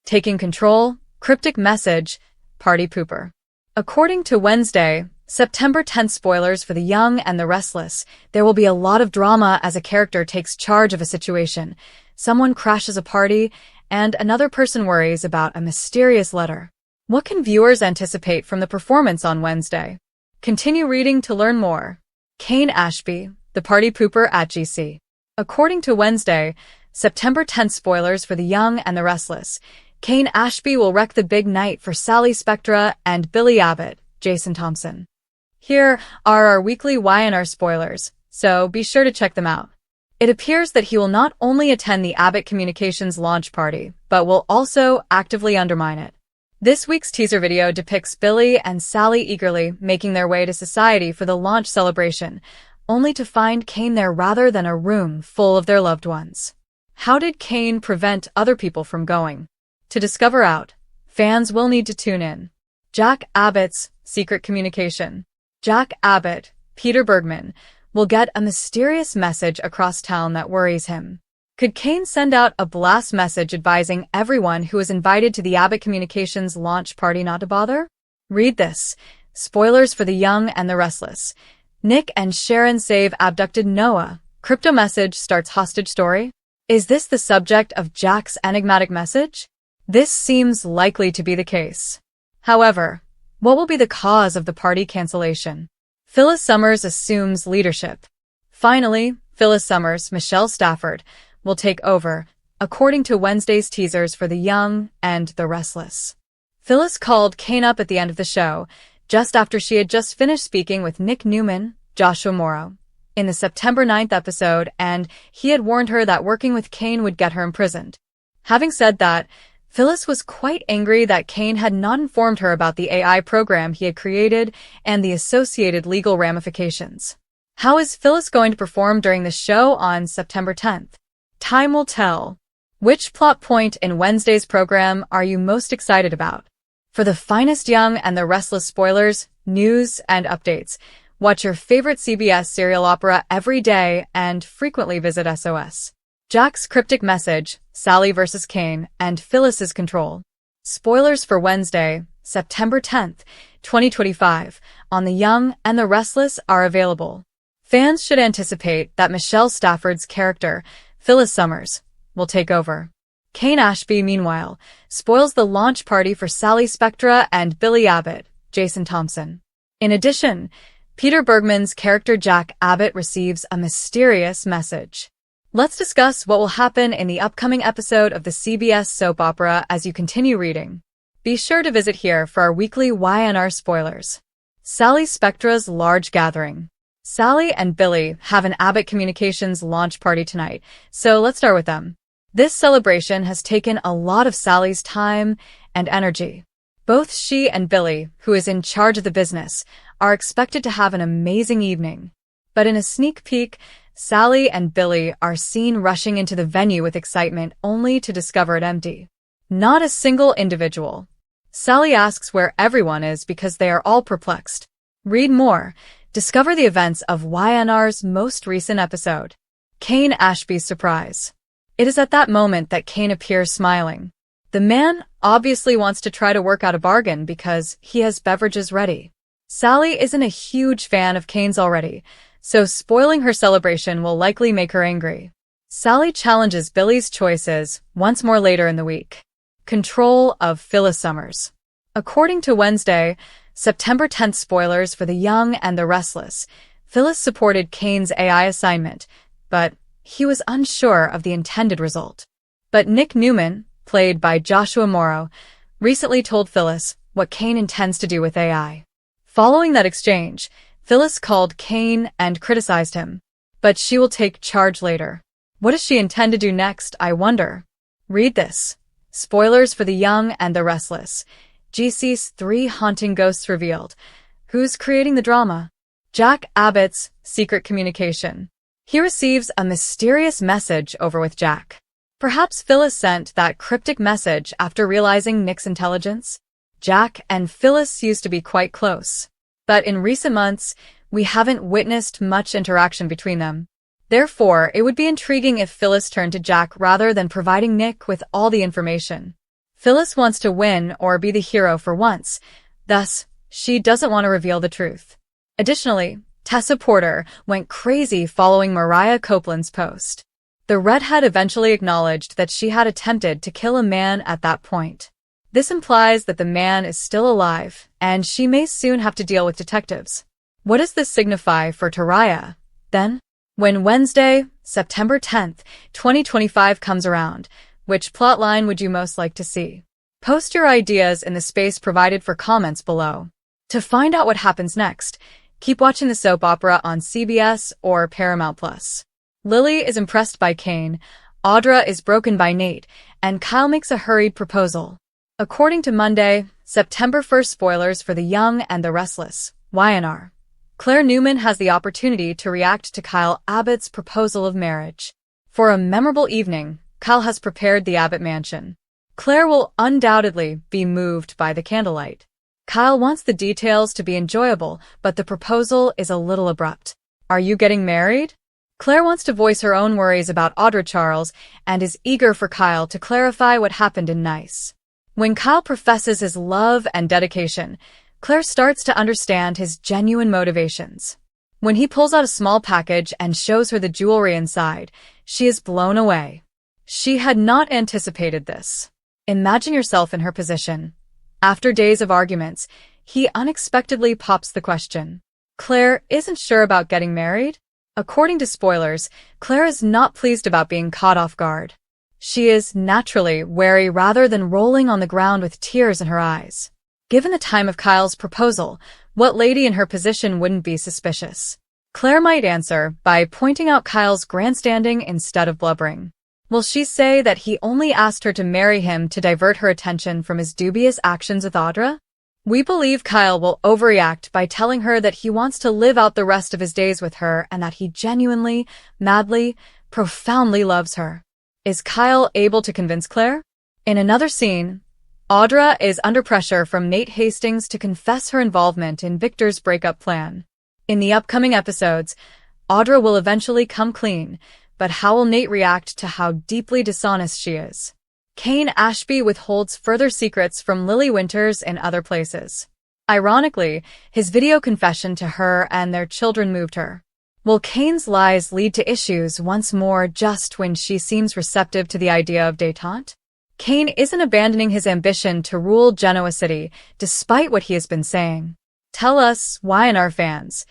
Taking control, cryptic message, party pooper. According to Wednesday, September 10th spoilers for The Young and the Restless, there will be a lot of drama as a character takes charge of a situation. Someone crashes a party, and another person worries about a mysterious letter. What can viewers anticipate from the performance on Wednesday? Continue reading to learn more. Kane Ashby, the party pooper at GC. According to Wednesday, September 10th spoilers for The Young and the Restless, Kane Ashby will wreck the big night for Sally Spectra and Billy Abbott, Jason Thompson. Here are our weekly Y&R spoilers, so be sure to check them out. It appears that he will not only attend the Abbott Communications launch party, but will also actively undermine it. This week's teaser video depicts Billy and Sally eagerly making their way to society for the launch celebration, only to find Kane there rather than a room full of their loved ones. How did Kane prevent other people from going? To discover out, fans will need to tune in. Jack Abbott's secret communication. Jack Abbott, Peter Bergman, will get a mysterious message across town that worries him. Could Kane send out a blast message advising everyone who is invited to the Abbott Communications launch party not to bother? Read this. Spoilers for The Young and the Restless. Nick and Sharon save abducted Noah. Crypto message starts hostage story. Is this the subject of Jack's enigmatic message? This seems likely to be the case. However, what will be the cause of the party cancellation? Phyllis Summers assumes leadership. Finally, Phyllis Summers, Michelle Stafford, will take over, according to Wednesday's teasers for The Young and the Restless. Phyllis called Kane up at the end of the show, just after she had just finished speaking with Nick Newman, Joshua Morrow, in the September 9th episode, and he had warned her that working with Kane would get her imprisoned. Having said that, Phyllis was quite angry that Kane had not informed her about the AI program he had created and the associated legal ramifications. How is Phyllis going to perform during the show on September 10th? Time will tell. Which plot point in Wednesday's program are you most excited about? For the finest Young and the Restless spoilers, news, and updates, watch your favorite CBS serial opera every day and frequently visit SOS. Jack's cryptic message, Sally vs. Kane, and Phyllis's control. Spoilers for Wednesday, September 10th, 2025, on The Young and the Restless are available. Fans should anticipate that Michelle Stafford's character, Phyllis Summers, will take over. Kane Ashby, meanwhile, spoils the launch party for Sally Spectra and Billy Abbott, Jason Thompson. In addition, Peter Bergman's character Jack Abbott receives a mysterious message. Let's discuss what will happen in the upcoming episode of the CBS soap opera as you continue reading. Be sure to visit here for our weekly Y&R spoilers. Sally Spectra's large gathering. Sally and Billy have an Abbott Communications launch party tonight, so let's start with them. This celebration has taken a lot of Sally's time and energy. Both she and Billy, who is in charge of the business, are expected to have an amazing evening. But in a sneak peek, Sally and Billy are seen rushing into the venue with excitement only to discover it empty. Not a single individual. Sally asks where everyone is because they are all perplexed. Read more. Discover the events of Y&R's most recent episode. Kane Ashby's surprise. It is at that moment that Kane appears smiling. The man obviously wants to try to work out a bargain because he has beverages ready. Sally isn't a huge fan of Kane's already, so spoiling her celebration will likely make her angry. Sally challenges Billy's choices once more later in the week. Control of Phyllis Summers. According to Wednesday, September 10th spoilers for The Young and the Restless, Phyllis supported Kane's AI assignment, but he was unsure of the intended result. But Nick Newman, played by Joshua Morrow, recently told Phyllis what Kane intends to do with AI. Following that exchange, Phyllis called Kane and criticized him, but she will take charge later. What does she intend to do next, I wonder? Read this. Spoilers for The Young and the Restless. GC's 3 haunting ghosts revealed. Who's creating the drama? Jack Abbott's secret communication. He receives a mysterious message over with Jack. Perhaps Phyllis sent that cryptic message after realizing Nick's intelligence? Jack and Phyllis used to be quite close. But in recent months, we haven't witnessed much interaction between them. Therefore, it would be intriguing if Phyllis turned to Jack rather than providing Nick with all the information. Phyllis wants to win or be the hero for once, thus, she doesn't want to reveal the truth. Additionally, Tessa Porter went crazy following Mariah Copeland's post. The redhead eventually acknowledged that she had attempted to kill a man at that point. This implies that the man is still alive, and she may soon have to deal with detectives. What does this signify for Taraya, then? When Wednesday, September 10th, 2025 comes around, which plotline would you most like to see? Post your ideas in the space provided for comments below. To find out what happens next, keep watching the soap opera on CBS or Paramount+. Lily is impressed by Kane, Audra is broken by Nate, and Kyle makes a hurried proposal. According to Monday, September 1st spoilers for The Young and the Restless, YNR. Claire Newman has the opportunity to react to Kyle Abbott's proposal of marriage. For a memorable evening, Kyle has prepared the Abbott mansion. Claire will undoubtedly be moved by the candlelight. Kyle wants the details to be enjoyable, but the proposal is a little abrupt. Are you getting married? Claire wants to voice her own worries about Audra Charles and is eager for Kyle to clarify what happened in Nice. When Kyle professes his love and dedication, Claire starts to understand his genuine motivations. When he pulls out a small package and shows her the jewelry inside, she is blown away. She had not anticipated this. Imagine yourself in her position. After days of arguments, he unexpectedly pops the question. Claire isn't sure about getting married? According to spoilers, Claire is not pleased about being caught off guard. She is naturally wary rather than rolling on the ground with tears in her eyes. Given the time of Kyle's proposal, what lady in her position wouldn't be suspicious? Claire might answer by pointing out Kyle's grandstanding instead of blubbering. Will she say that he only asked her to marry him to divert her attention from his dubious actions with Audra? We believe Kyle will overreact by telling her that he wants to live out the rest of his days with her and that he genuinely, madly, profoundly loves her. Is Kyle able to convince Claire? In another scene, Audra is under pressure from Nate Hastings to confess her involvement in Victor's breakup plan. In the upcoming episodes, Audra will eventually come clean, but how will Nate react to how deeply dishonest she is? Kane Ashby withholds further secrets from Lily Winters in other places. Ironically, his video confession to her and their children moved her. Will Kane's lies lead to issues once more just when she seems receptive to the idea of détente? Kane isn't abandoning his ambition to rule Genoa City, despite what he has been saying. Tell us, YNR fans,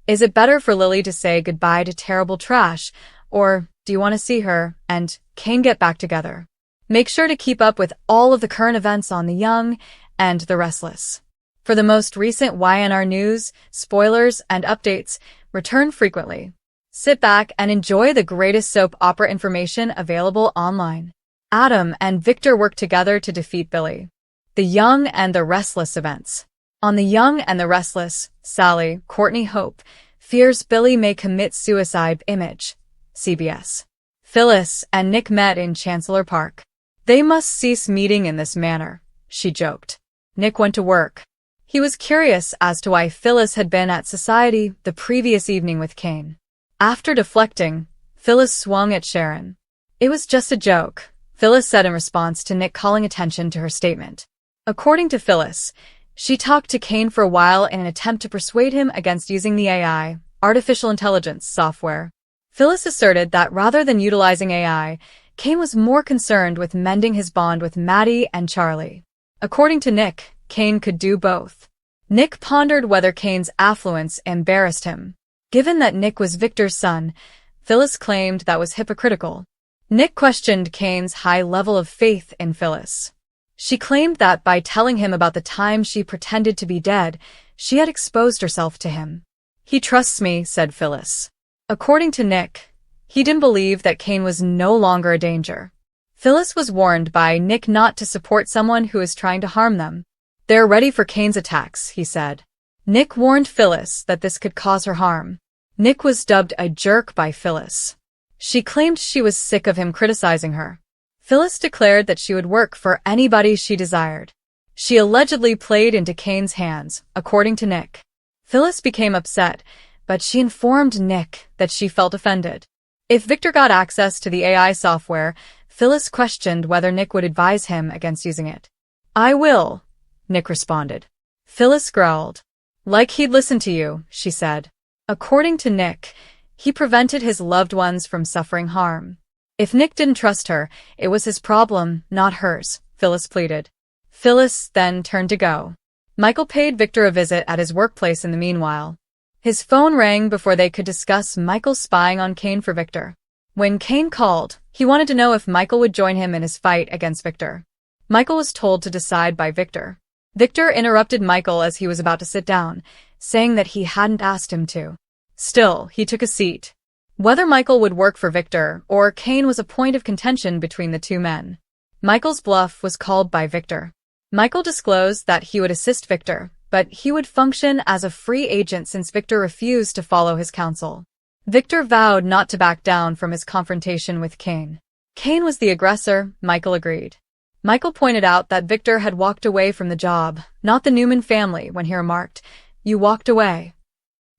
is it better for Lily to say goodbye to terrible trash, or do you want to see her and Kane get back together? Make sure to keep up with all of the current events on The Young and the Restless. For the most recent YNR news, spoilers, and updates, return frequently. Sit back and enjoy the greatest soap opera information available online. Adam and Victor work together to defeat Billy. The Young and the Restless events. On The Young and the Restless, Sally, Courtney Hope, fears Billy may commit suicide. Image, CBS. Phyllis and Nick met in Chancellor Park. They must cease meeting in this manner, she joked. Nick went to work. He was curious as to why Phyllis had been at society the previous evening with Kane. After deflecting, Phyllis swung at Sharon. It was just a joke, Phyllis said in response to Nick calling attention to her statement. According to Phyllis, she talked to Kane for a while in an attempt to persuade him against using the AI, artificial intelligence, software. Phyllis asserted that rather than utilizing AI, Kane was more concerned with mending his bond with Maddie and Charlie. According to Nick, Kane could do both. Nick pondered whether Kane's affluence embarrassed him. Given that Nick was Victor's son, Phyllis claimed that was hypocritical. Nick questioned Kane's high level of faith in Phyllis. She claimed that by telling him about the time she pretended to be dead, she had exposed herself to him. He trusts me, said Phyllis. According to Nick, he didn't believe that Kane was no longer a danger. Phyllis was warned by Nick not to support someone who is trying to harm them. They're ready for Kane's attacks, he said. Nick warned Phyllis that this could cause her harm. Nick was dubbed a jerk by Phyllis. She claimed she was sick of him criticizing her. Phyllis declared that she would work for anybody she desired. She allegedly played into Kane's hands, according to Nick. Phyllis became upset, but she informed Nick that she felt offended. If Victor got access to the AI software, Phyllis questioned whether Nick would advise him against using it. "I will," Nick responded. Phyllis growled. "Like he'd listen to you," she said. According to Nick, he prevented his loved ones from suffering harm. If Nick didn't trust her, it was his problem, not hers, Phyllis pleaded. Phyllis then turned to go. Michael paid Victor a visit at his workplace in the meanwhile. His phone rang before they could discuss Michael spying on Kane for Victor. When Kane called, he wanted to know if Michael would join him in his fight against Victor. Michael was told to decide by Victor. Victor interrupted Michael as he was about to sit down, saying that he hadn't asked him to. Still, he took a seat. Whether Michael would work for Victor or Kane was a point of contention between the two men. Michael's bluff was called by Victor. Michael disclosed that he would assist Victor, but he would function as a free agent since Victor refused to follow his counsel. Victor vowed not to back down from his confrontation with Kane. Kane was the aggressor, Michael agreed. Michael pointed out that Victor had walked away from the job, not the Newman family, when he remarked, "You walked away."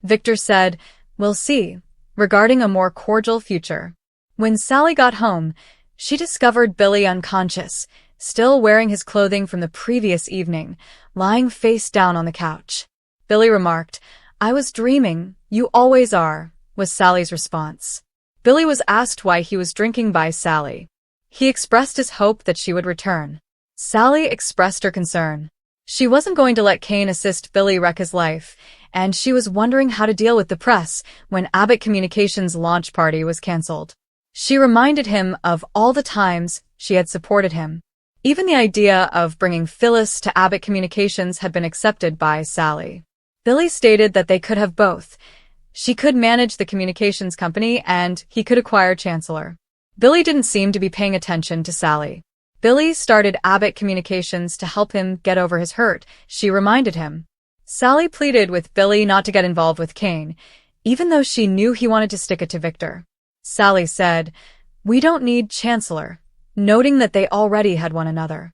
Victor said, "We'll see," regarding a more cordial future. When Sally got home, she discovered Billy unconscious, still wearing his clothing from the previous evening, lying face down on the couch. Billy remarked, "I was dreaming, you always are," was Sally's response. Billy was asked why he was drinking by Sally. He expressed his hope that she would return. Sally expressed her concern. She wasn't going to let Kane assist Billy wreck his life, and she was wondering how to deal with the press when Abbott Communications' launch party was cancelled. She reminded him of all the times she had supported him. Even the idea of bringing Phyllis to Abbott Communications had been accepted by Sally. Billy stated that they could have both. She could manage the communications company and he could acquire Chancellor. Billy didn't seem to be paying attention to Sally. Billy started Abbott Communications to help him get over his hurt, she reminded him. Sally pleaded with Billy not to get involved with Kane, even though she knew he wanted to stick it to Victor. Sally said, "We don't need Chancellor," noting that they already had one another.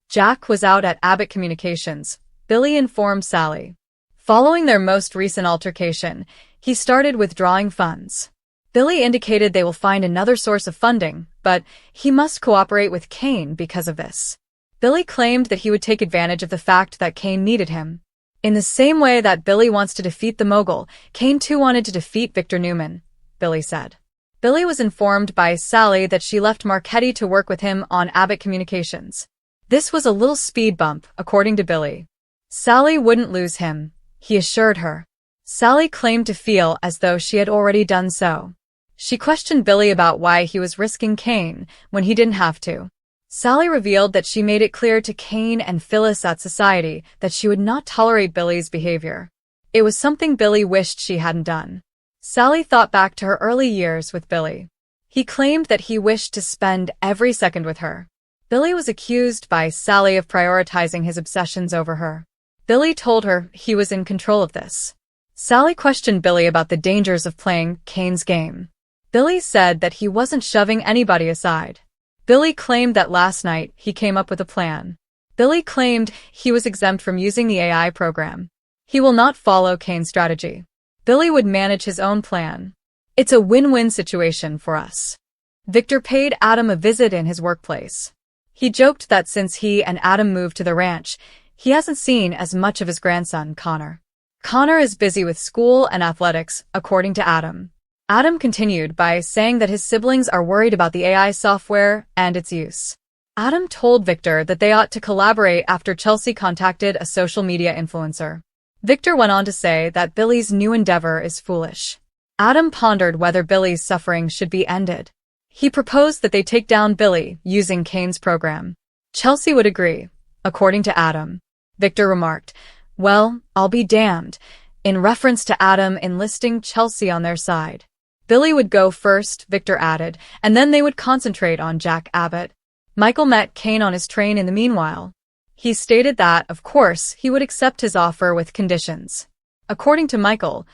Jack was out at Abbott Communications, Billy informed Sally. Following their most recent altercation, he started withdrawing funds. Billy indicated they will find another source of funding, but he must cooperate with Kane because of this. Billy claimed that he would take advantage of the fact that Kane needed him. In the same way that Billy wants to defeat the mogul, Kane too wanted to defeat Victor Newman, Billy said. Billy was informed by Sally that she left Marchetti to work with him on Abbott Communications. This was a little speed bump, according to Billy. Sally wouldn't lose him, he assured her. Sally claimed to feel as though she had already done so. She questioned Billy about why he was risking Kane when he didn't have to. Sally revealed that she made it clear to Kane and Phyllis at Society that she would not tolerate Billy's behavior. It was something Billy wished she hadn't done. Sally thought back to her early years with Billy. He claimed that he wished to spend every second with her. Billy was accused by Sally of prioritizing his obsessions over her. Billy told her he was in control of this. Sally questioned Billy about the dangers of playing Kane's game. Billy said that he wasn't shoving anybody aside. Billy claimed that last night he came up with a plan. Billy claimed he was exempt from using the AI program. He will not follow Kane's strategy. Billy would manage his own plan. It's a win-win situation for us. Victor paid Adam a visit in his workplace. He joked that since he and Adam moved to the ranch, he hasn't seen as much of his grandson, Connor. Connor is busy with school and athletics, according to Adam. Adam continued by saying that his siblings are worried about the AI software and its use. Adam told Victor that they ought to collaborate after Chelsea contacted a social media influencer. Victor went on to say that Billy's new endeavor is foolish. Adam pondered whether Billy's suffering should be ended. He proposed that they take down Billy using Kane's program. Chelsea would agree, according to Adam. Victor remarked, "Well, I'll be damned," in reference to Adam enlisting Chelsea on their side. Billy would go first, Victor added, and then they would concentrate on Jack Abbott. Michael met Kane on his train in the meanwhile. He stated that, of course, he would accept his offer with conditions. According to Michael,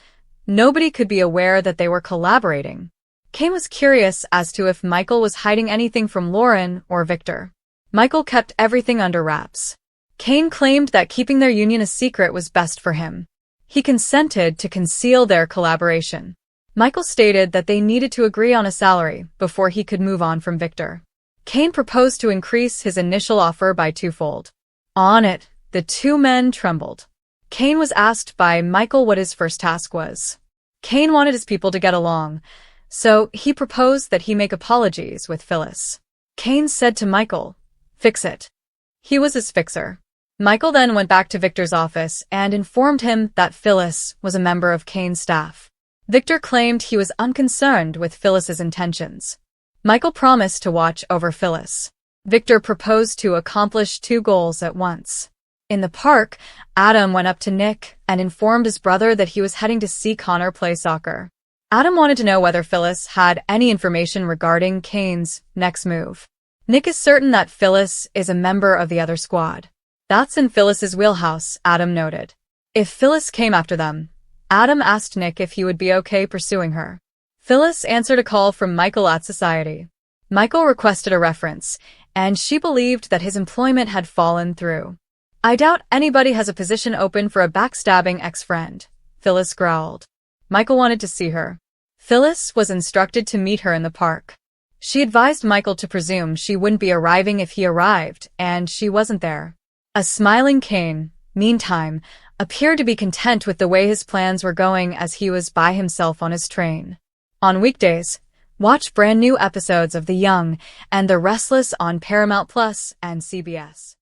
nobody could be aware that they were collaborating. Kane was curious as to if Michael was hiding anything from Lauren or Victor. Michael kept everything under wraps. Kane claimed that keeping their union a secret was best for him. He consented to conceal their collaboration. Michael stated that they needed to agree on a salary before he could move on from Victor. Kane proposed to increase his initial offer by twofold. On it, the two men trembled. Kane was asked by Michael what his first task was. Kane wanted his people to get along, so he proposed that he make apologies with Phyllis. Kane said to Michael, "Fix it." He was his fixer. Michael then went back to Victor's office and informed him that Phyllis was a member of Kane's staff. Victor claimed he was unconcerned with Phyllis's intentions. Michael promised to watch over Phyllis. Victor proposed to accomplish two goals at once. In the park, Adam went up to Nick and informed his brother that he was heading to see Connor play soccer. Adam wanted to know whether Phyllis had any information regarding Kane's next move. Nick is certain that Phyllis is a member of the other squad. That's in Phyllis's wheelhouse, Adam noted. If Phyllis came after them, Adam asked Nick if he would be okay pursuing her. Phyllis answered a call from Michael at Society. Michael requested a reference, and she believed that his employment had fallen through. "I doubt anybody has a position open for a backstabbing ex-friend," Phyllis growled. Michael wanted to see her. Phyllis was instructed to meet her in the park. She advised Michael to presume she wouldn't be arriving if he arrived, and she wasn't there. A smiling Kane, meantime, appeared to be content with the way his plans were going as he was by himself on his train. On weekdays, watch brand new episodes of The Young and the Restless on Paramount Plus and CBS.